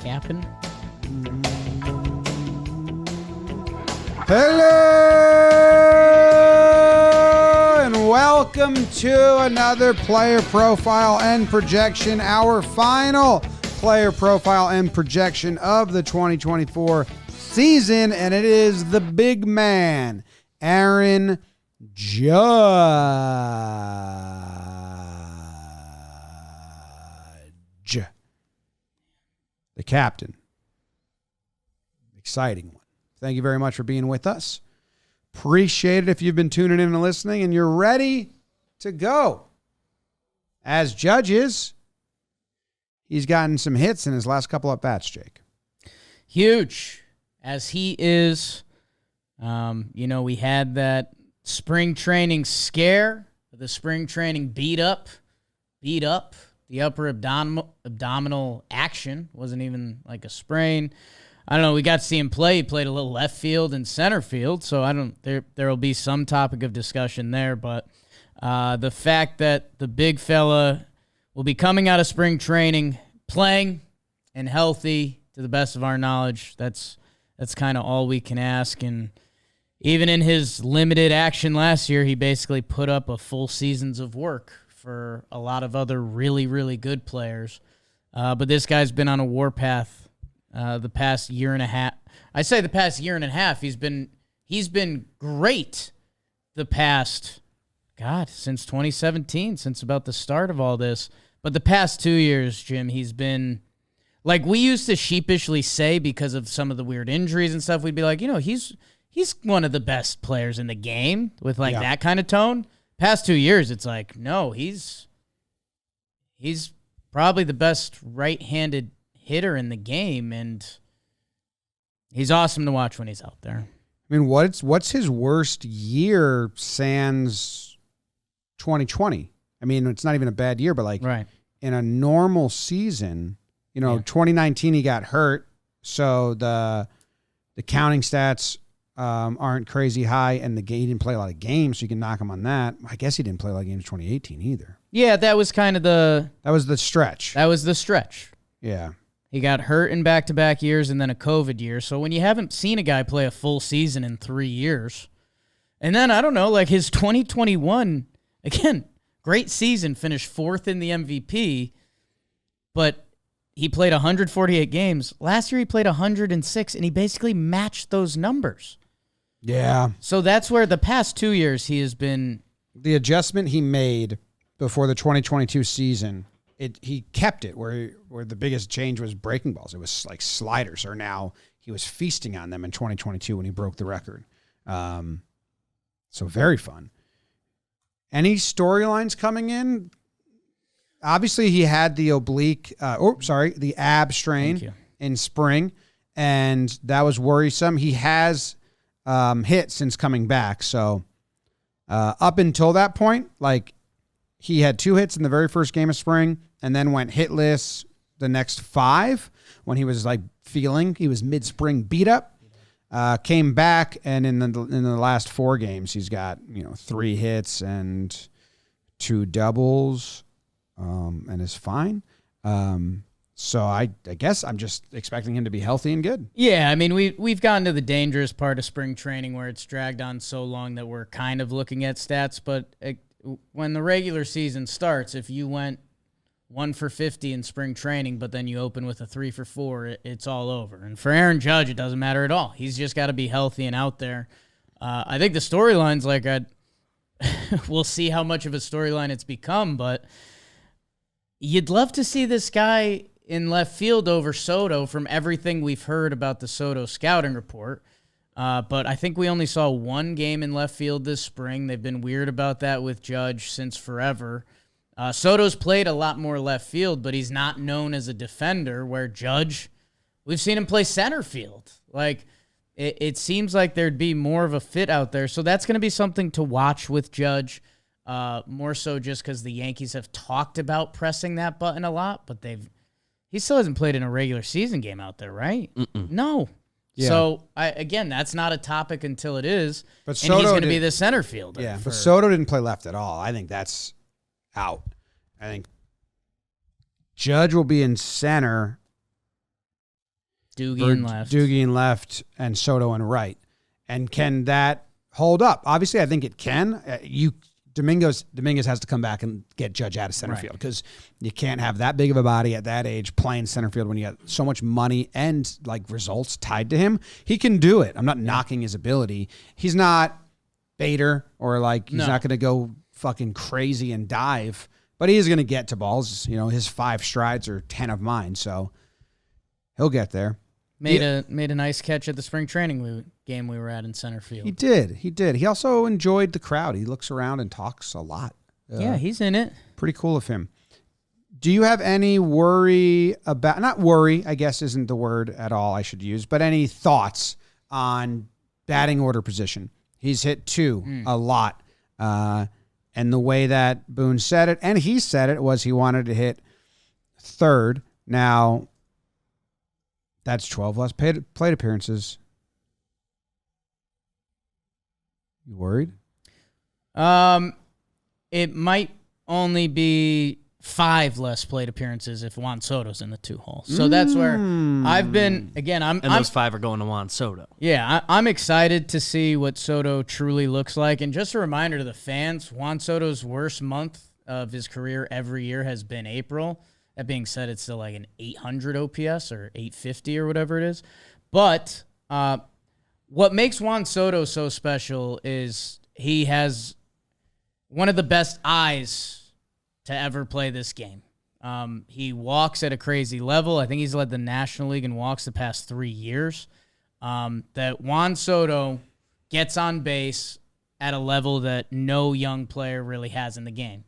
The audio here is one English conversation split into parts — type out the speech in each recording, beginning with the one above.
Capping. Hello and welcome to another player profile and projection, our final player profile and projection of the 2024 season, and it is the big man, Aaron Judge, the captain. Exciting one. Thank you very much for being with us. Appreciate it if you've been tuning in and listening and you're ready to go. As Judge is, he's gotten some hits in his last couple at bats, Jake. Huge. As he is, we had that spring training scare, the spring training beat up. The upper abdominal action wasn't even like a sprain. I don't know. We got to see him play. He played a little left field and center field, so there will be some topic of discussion there. But the fact that the big fella will be coming out of spring training, playing and healthy, to the best of our knowledge, that's kind of all we can ask. And even in his limited action last year, he basically put up a full season's of work for a lot of other really, really good players. But this guy's been on a warpath the past year and a half. I say the past year and a half. He's been great the past, since 2017, since about the start of all this. But the past 2 years, Jim, he's been, like we used to sheepishly say because of some of the weird injuries and stuff, we'd be like, he's one of the best players in the game with that kind of tone. Past 2 years, it's like, no, he's probably the best right-handed hitter in the game, and he's awesome to watch when he's out there. I mean, what's his worst year sans 2020? I mean, it's not even a bad year, but in a normal season, 2019 he got hurt, so the counting stats aren't crazy high, and he didn't play a lot of games, so you can knock him on that. I guess he didn't play a lot of games in 2018 either. Yeah, that was kind of the stretch. That was the stretch. Yeah. He got hurt in back-to-back years and then a COVID year. So when you haven't seen a guy play a full season in 3 years, and then, I don't know, like his 2021, again, great season, finished fourth in the MVP, but he played 148 games. Last year he played 106, and he basically matched those numbers. Yeah. So that's where the past 2 years he has been. The adjustment he made before the 2022 season, he kept it where the biggest change was breaking balls. It was like sliders, or now he was feasting on them in 2022 when he broke the record. So very fun. Any storylines coming in? Obviously, he had the the ab strain in spring, and that was worrisome. He has hit since coming back. So up until that point, he had 2 hits in the very first game of spring, and then went hitless the next 5 when he was he was mid-spring beat up. Came back, and in the last 4 games, he's got 3 hits and 2 doubles, and is fine. So I guess I'm just expecting him to be healthy and good. Yeah, I mean we've gotten to the dangerous part of spring training where it's dragged on so long that we're kind of looking at stats, but when the regular season starts, if you went 1 for 50 in spring training, but then you open with a 3 for 4, it's all over. And for Aaron Judge, it doesn't matter at all. He's just got to be healthy and out there. I think the storyline's we'll see how much of a storyline it's become, but you'd love to see this guy in left field over Soto from everything we've heard about the Soto scouting report. But I think we only saw 1 game in left field this spring. They've been weird about that with Judge since forever. Soto's played a lot more left field, but he's not known as a defender, where Judge, we've seen him play center field. It seems like there'd be more of a fit out there. So that's going to be something to watch with Judge, more so just because the Yankees have talked about pressing that button a lot, but he still hasn't played in a regular season game out there, right? No. Yeah. So, again, that's not a topic until it is, but Soto, and he's going to be the center fielder. Yeah, but Soto didn't play left at all. I think that's out. I think Judge will be in center. Doogie in left. Doogie in left and Soto in right. And can that hold up? Obviously, I think it can. Dominguez has to come back and get Judge out of center field because you can't have that big of a body at that age playing center field when you got so much money and like results tied to him. He can do it. I'm not knocking his ability. He's not Bader or like he's not going to go fucking crazy and dive, but he is going to get to balls. You know, his 5 strides are 10 of mine, so he'll get there. Made a nice catch at the spring training game we were at in center field. He did. He also enjoyed the crowd. He looks around and talks a lot. Yeah, he's in it. Pretty cool of him. Do you have any worry about, not worry, I guess isn't the word at all I should use, but any thoughts on batting order position? He's hit 2 a lot. And the way that Boone said it, and he said it, was he wanted to hit 3rd. Now, that's 12 less plate appearances. You worried? It might only be 5 less plate appearances if Juan Soto's in the 2 hole. So that's where I've been. Again, I'm those 5 are going to Juan Soto. Yeah, I'm excited to see what Soto truly looks like. And just a reminder to the fans, Juan Soto's worst month of his career every year has been April. That being said, it's still like an 800 OPS or 850 or whatever it is. But what makes Juan Soto so special is he has one of the best eyes to ever play this game. He walks at a crazy level. I think he's led the National League in walks the past 3 years. That Juan Soto gets on base at a level that no young player really has in the game.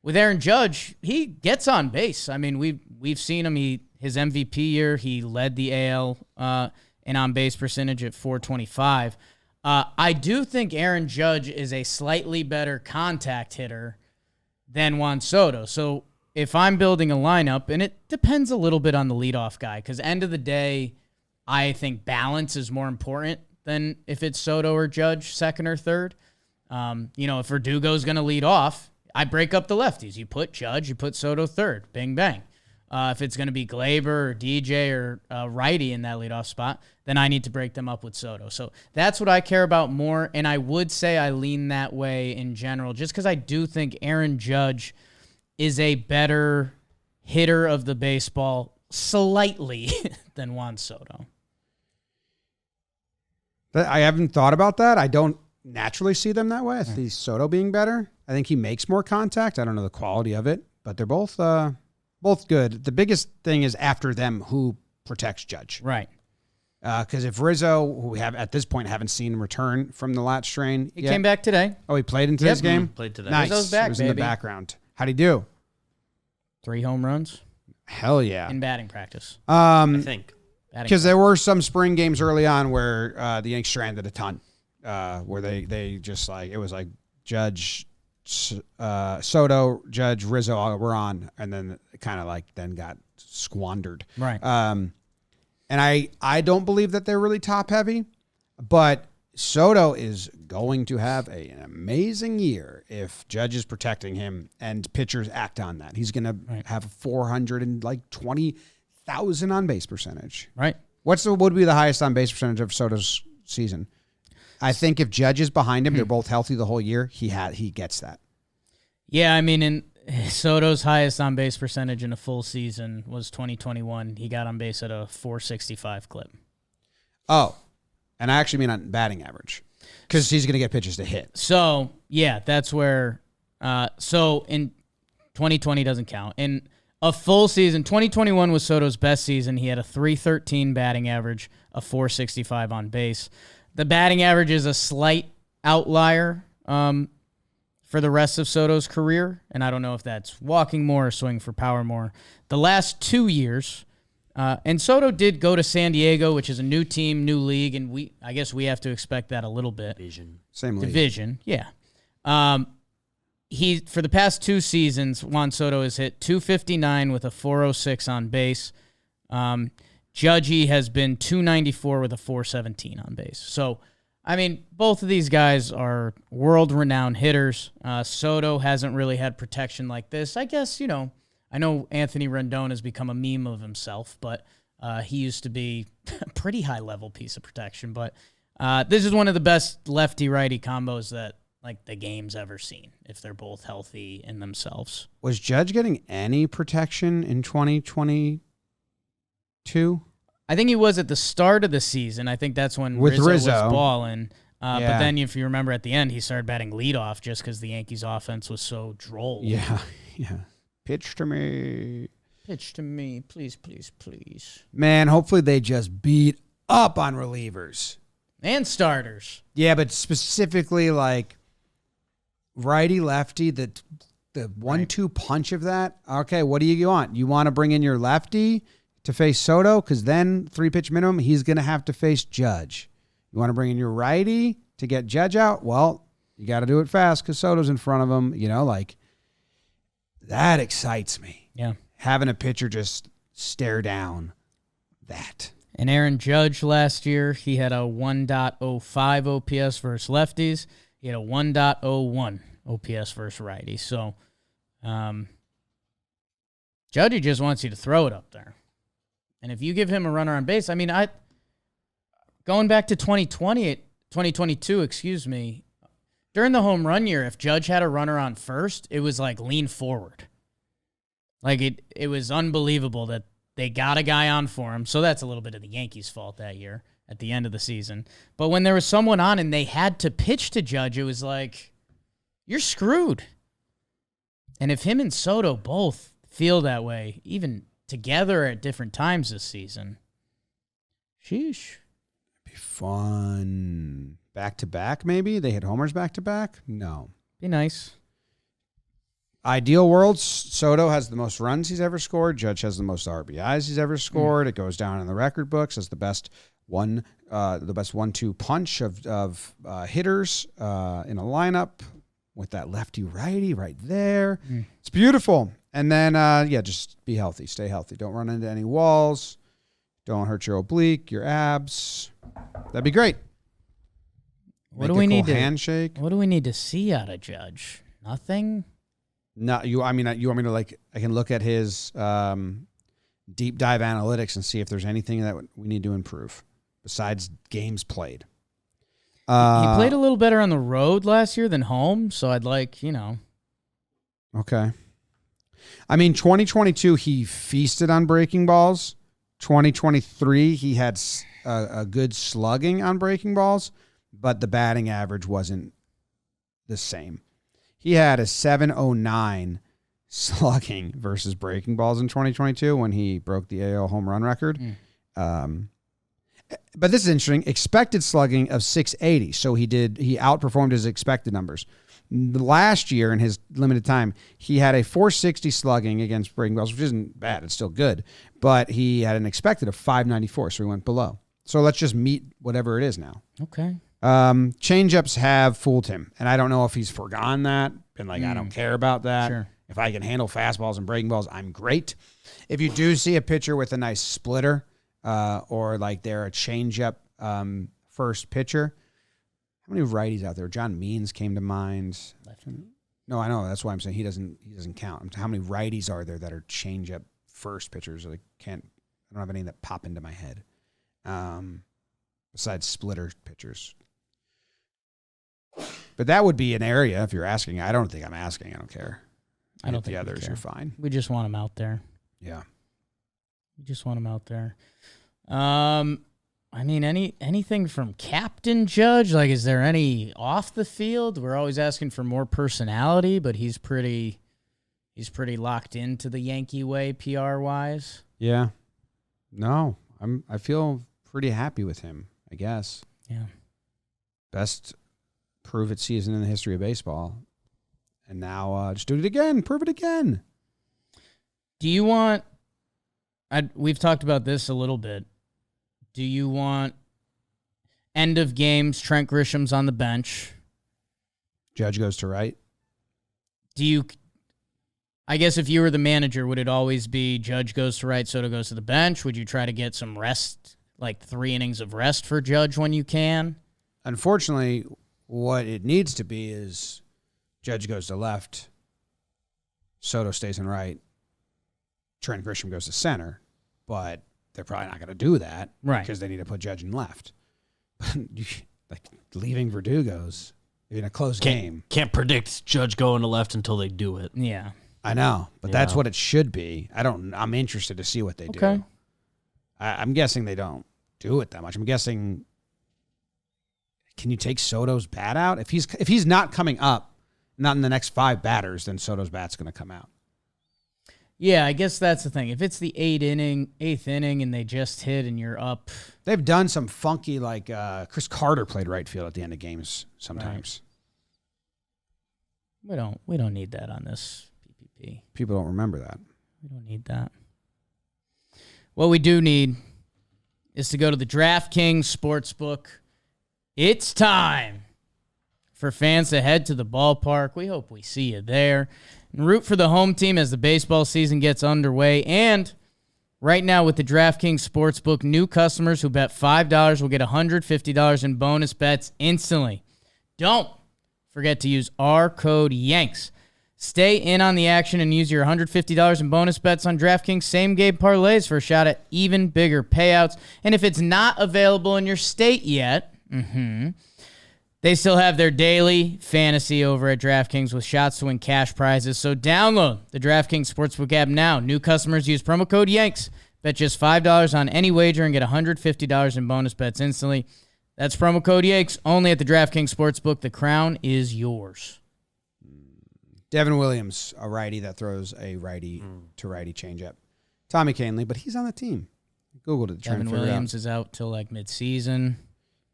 With Aaron Judge, he gets on base. I mean, we've seen him. His MVP year, he led the AL in on-base percentage at .425. I do think Aaron Judge is a slightly better contact hitter than Juan Soto. So if I'm building a lineup, and it depends a little bit on the leadoff guy, because end of the day, I think balance is more important than if it's Soto or Judge, 2nd or 3rd. If Verdugo's going to lead off, I break up the lefties. You put Judge, you put Soto 3rd. Bing, bang. If it's going to be Glaber or DJ or righty in that leadoff spot, then I need to break them up with Soto. So that's what I care about more, and I would say I lean that way in general just because I do think Aaron Judge is a better hitter of the baseball slightly than Juan Soto. I haven't thought about that. I don't naturally see them that way. I see Soto being better. I think he makes more contact. I don't know the quality of it, but they're both good. The biggest thing is after them, who protects Judge. Right. Because if Rizzo, who we have at this point haven't seen return from the lat strain, he came back today. Oh, he played in today's game? Played today. Nice. Rizzo's back, he was baby. in the background. How'd he do? 3 home runs. Hell yeah. In batting practice. I think. Because there were some spring games early on where the Yanks stranded a ton. Where they just like, it was like Judge, Soto, Judge, Rizzo were on, and then it kind of like then got squandered. Right. And I don't believe that they're really top heavy, but Soto is going to have an amazing year if Judge is protecting him and pitchers act on that. He's going to have 420,000 on base percentage. Right. What would be the highest on base percentage of Soto's season? I think if Judge is behind him, they're both healthy the whole year. He gets that. Yeah, I mean, in Soto's highest on base percentage in a full season was 2021. He got on base at a .465 clip. Oh, and I actually mean on batting average because he's going to get pitches to hit. So yeah, that's where. So in 2020 doesn't count. In a full season, 2021 was Soto's best season. He had a .313 batting average, a .465 on base. The batting average is a slight outlier for the rest of Soto's career, and I don't know if that's walking more or swinging for power more. The last 2 years, and Soto did go to San Diego, which is a new team, new league, and I guess we have to expect that a little bit. Same league. Division, yeah. For the past 2 seasons, Juan Soto has hit .259 with a .406 on base. Judgy has been .294 with a .417 on base. So, I mean, both of these guys are world-renowned hitters. Soto hasn't really had protection like this. I guess, I know Anthony Rendon has become a meme of himself, but he used to be a pretty high-level piece of protection. But this is one of the best lefty-righty combos that like the game's ever seen, if they're both healthy in themselves. Was Judge getting any protection in 2022? I think he was at the start of the season. I think that's when With Rizzo Rizzo. was balling. Yeah. But then if you remember at the end, he started batting leadoff just because the Yankees' offense was so droll. Yeah. Pitch to me. Pitch to me, please, please, please. Man, hopefully they just beat up on relievers. And starters. Yeah, but specifically like righty-lefty, the 1-2 punch of that. Okay, what do you want? You want to bring in your lefty to face Soto? Because then 3-pitch minimum, he's going to have to face Judge. You want to bring in your righty to get Judge out? Well, you got to do it fast because Soto's in front of him. Like that excites me. Yeah. Having a pitcher just stare down that. And Aaron Judge last year, he had a 1.05 OPS versus lefties. He had a 1.01 OPS versus righties. So, Judge just wants you to throw it up there. And if you give him a runner on base, I mean, going back to 2022, during the home run year, if Judge had a runner on first, it was like lean forward. Like it was unbelievable that they got a guy on for him. So that's a little bit of the Yankees' fault that year at the end of the season. But when there was someone on and they had to pitch to Judge, it was like, you're screwed. And if him and Soto both feel that way, even together at different times this season, sheesh. Be fun. Back-to-back, maybe? They hit homers back-to-back? No. Be nice. Ideal world, Soto has the most runs he's ever scored. Judge has the most RBIs he's ever scored. It goes down in the record books as the best 1-2 punch of hitters in a lineup with that lefty-righty right there. It's beautiful. And then, just be healthy. Stay healthy. Don't run into any walls. Don't hurt your oblique, your abs. That'd be great. What do we need to handshake? What do we need to see out of Judge? Nothing. No, you want me to I can look at his deep dive analytics and see if there's anything that we need to improve besides games played. He played a little better on the road last year than home, so I'd like, Okay. I mean, 2022, he feasted on breaking balls. 2023, he had a good slugging on breaking balls, but the batting average wasn't the same. He had a 709 slugging versus breaking balls in 2022 when he broke the AL home run record. But this is interesting. Expected slugging of 680. So he outperformed his expected numbers. Last year in his limited time, he had a 460 slugging against breaking balls, which isn't bad. It's still good. But he had an expected of 594, so he went below. So let's just meet whatever it is now. Okay. Changeups have fooled him, and I don't know if he's forgone that. Been I don't care about that. Sure. If I can handle fastballs and breaking balls, I'm great. If you do see a pitcher with a nice splitter, or like they're a changeup first pitcher, how many righties out there? John Means came to mind. No, I know. That's why I'm saying he doesn't count. How many righties are there that are changeup first pitchers? I don't have any that pop into my head. Besides splitter pitchers. But that would be an area if you're asking. I don't think I'm asking. I don't care. I don't think the others are fine. We just want him out there. Yeah. We just want him out there. I mean, anything from Captain Judge? Like, is there any off the field? We're always asking for more personality, but he's pretty locked into the Yankee way, PR wise. Yeah. No, I feel pretty happy with him, I guess. Yeah. Best prove it season in the history of baseball. And now just do it again. Prove it again. Do you want... we've talked about this a little bit. Do you want end of games, Trent Grisham's on the bench? Judge goes to right. I guess if you were the manager, would it always be Judge goes to right, Soto goes to the bench? Would you try to get some rest, like 3 innings of rest for Judge when you can? Unfortunately, what it needs to be is Judge goes to left, Soto stays in right, Trent Grisham goes to center, but they're probably not going to do that because they need to put Judge in left. Like leaving Verdugo's in a close game. Can't predict Judge going to left until they do it. Yeah. I know, but that's what it should be. I'm interested to see what they do. Okay. I'm guessing they don't do it that much. I'm guessing, can you take Soto's bat out? If he's not coming up, not in the next 5 batters, then Soto's bat's going to come out. Yeah, I guess that's the thing. If it's the eighth inning, and they just hit and you're up. They've done some funky, like Chris Carter played right field at the end of games sometimes. Right. We don't need that on this PPP. People don't remember that. We don't need that. What we do need is to go to the DraftKings Sportsbook. It's time for fans to head to the ballpark. We hope we see you there. And root for the home team as the baseball season gets underway. And right now with the DraftKings Sportsbook, new customers who bet $5 will get $150 in bonus bets instantly. Don't forget to use our code YANKS. Stay in on the action and use your $150 in bonus bets on DraftKings same-game parlays for a shot at even bigger payouts. And if it's not available in your state yet, they still have their daily fantasy over at DraftKings with shots to win cash prizes. So download the DraftKings Sportsbook app now. New customers use promo code YANKS. Bet just $5 on any wager and get $150 in bonus bets instantly. That's promo code YANKS only at the DraftKings Sportsbook. The crown is yours. Devin Williams, a righty that throws a righty to righty changeup. Tommy Kahnle, but he's on the team. Googled it. Devin Williams is out till like midseason.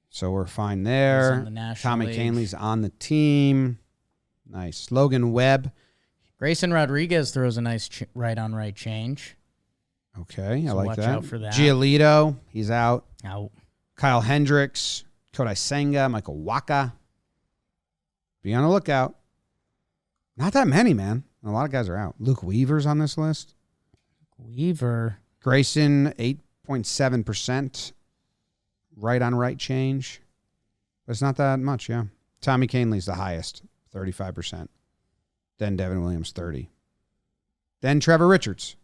So we're fine there. He's on the National Tommy League. Kahnle's on the team. Nice. Logan Webb. Grayson Rodriguez throws a nice right-on-right change. Okay, I So like watch that. out for that. Giolito, he's out. Out. Kyle Hendricks, Kodai Senga, Michael Waka. Be on the lookout. Not that many, man. A lot of guys are out. Luke Weaver's on this list. Weaver. Grayson, 8.7%. Right-on-right change. But it's not that much, yeah. Tommy Kahnle's the highest, 35%. Then Devin Williams, 30%. Then Trevor Richards.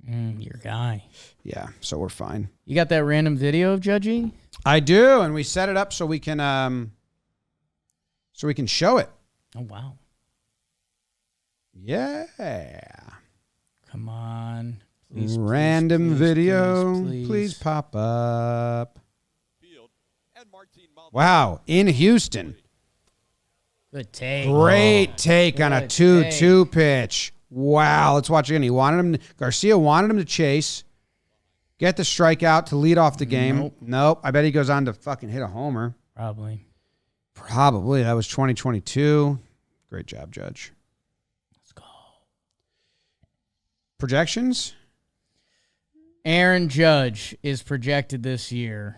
Your guy. Yeah, so we're fine. You got that random video of Judgy? I do, and we set it up so we can show it. Oh, wow. Yeah. Come on. Please, Random please, video. please. Please pop up. Wow, in Houston. Good take. Great take on a Good 2-2 pitch. Wow, let's watch again. Garcia wanted him to chase, get the strikeout to lead off the game. Nope. I bet he goes on to fucking hit a homer. Probably. That was 2022. Great job, Judge. Let's go. Projections? Aaron Judge is projected this year.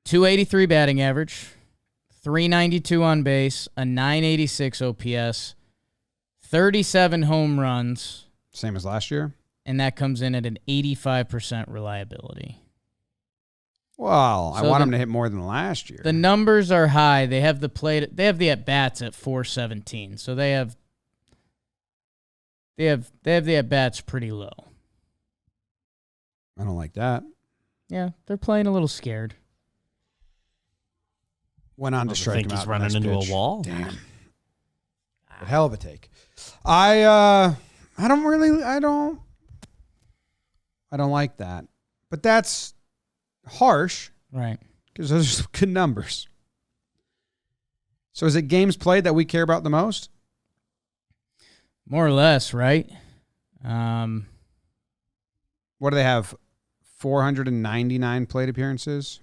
283 batting average, 392 on base, a 986 OPS, 37 home runs. Same as last year? And that comes in at an 85% reliability. Well, So I want him to hit more than last year. The numbers are high. They have the at-bats at 417. So they have the at-bats pretty low. I don't like that. Yeah, they're playing a little scared. Went on to strike him think out. he's running into a wall. Damn. A hell of a take. I don't like that. But that's harsh Right. because those are some good numbers. So is it games played that we care about the most? More or less, right? What do they have? 499 plate appearances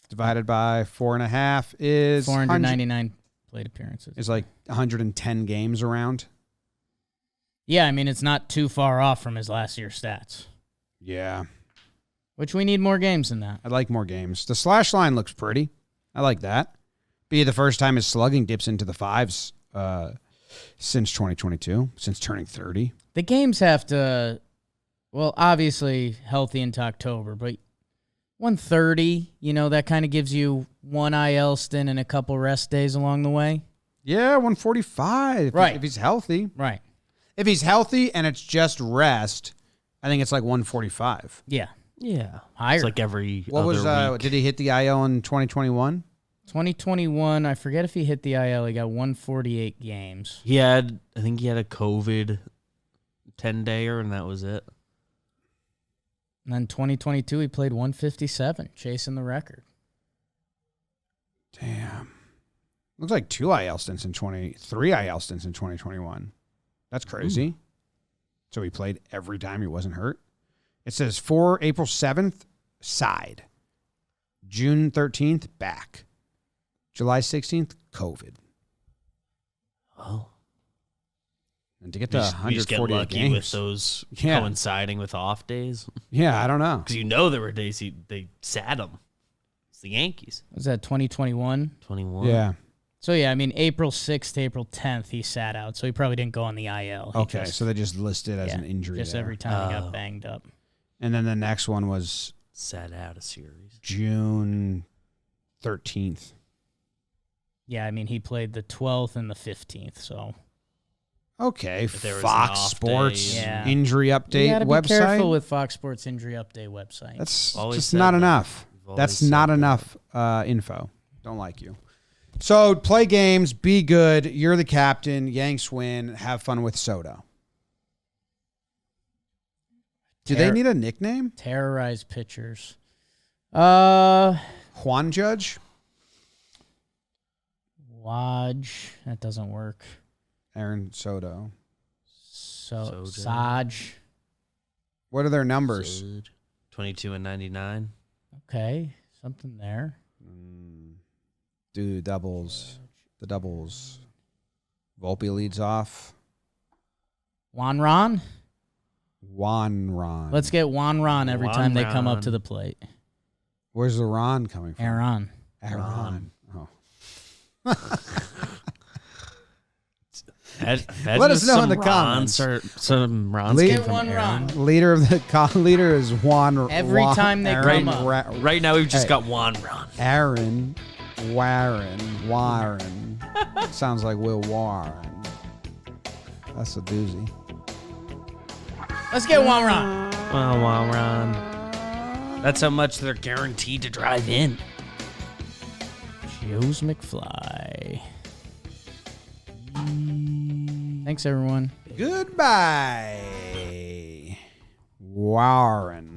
divided by 4.5 is 499 plate appearances. is like 110 games around. Yeah, I mean, it's not too far off from his last year's stats, Yeah. which we need more games than that. I'd like more games. The slash line looks pretty. I like that. Be the first time his slugging dips into the fives since 2022, since turning 30. The games have to, well, obviously healthy into October, but 130, that kind of gives you one IL stint and a couple rest days along the way. Yeah, 145. Right. If he's healthy. Right. If he's healthy and it's just rest, I think it's like 145. Yeah. Yeah. Higher. It's like every What other was week. did he hit the IL in 2021? 2021, I forget if he hit the IL. He got 148 games. I think he had a COVID 10-dayer, and that was it. And then 2022, he played 157, chasing the record. Damn. Looks like 3 IL stints in 2021. That's crazy. So he played every time he wasn't hurt. It says April 7th, side. June 13th, back. July 16th, COVID. Well, And to get to we just get 148 lucky games. with those Yeah. coinciding with off days. Yeah, I don't know. Because there were days they sat him. It's the Yankees. Was that 2021? 21. Yeah. So, yeah, I mean, April 6th to April 10th, he sat out. So he probably didn't go on the IL. He Okay, just- so they just listed as yeah, an injury Just there. every time he Oh. got banged up. And then the next one was Sat out a series. June 13th. Yeah, I mean, he played the 12th and the 15th, so. Okay, If there was an Fox off Sports day, Yeah. injury update You got to be website. careful with Fox Sports Injury Update website. That's Always just said not that. enough. We've always That's said not that. enough info. Don't like you. So play games, be good. You're the captain. Yanks win. Have fun with Soto. Do they need a nickname? Terrorize pitchers. Juan Judge? Waj. That doesn't work. Aaron Soto. So Soto. Saj. What are their numbers? 22 and 99. Okay, something there. Do doubles. The doubles. Volpe leads off. Juan Ron. Juan Ron. Let's get Juan Ron every Juan time they come up Ron. to the plate. Where's the Ron coming from? Aaron. Aaron. Oh. Let us know in the comments. Some Rons Lead- came Get from one Aaron. Ron. Leader of the leader is Juan. Every time they Aaron come up. Right now, we've just Hey. got Juan Ron. Aaron Warren. Sounds like Will Warren. That's a doozy. Let's get Juan Ron. Oh, Juan Ron. That's how much they're guaranteed to drive in. Joe's McFly. Thanks, everyone. Goodbye, Warren.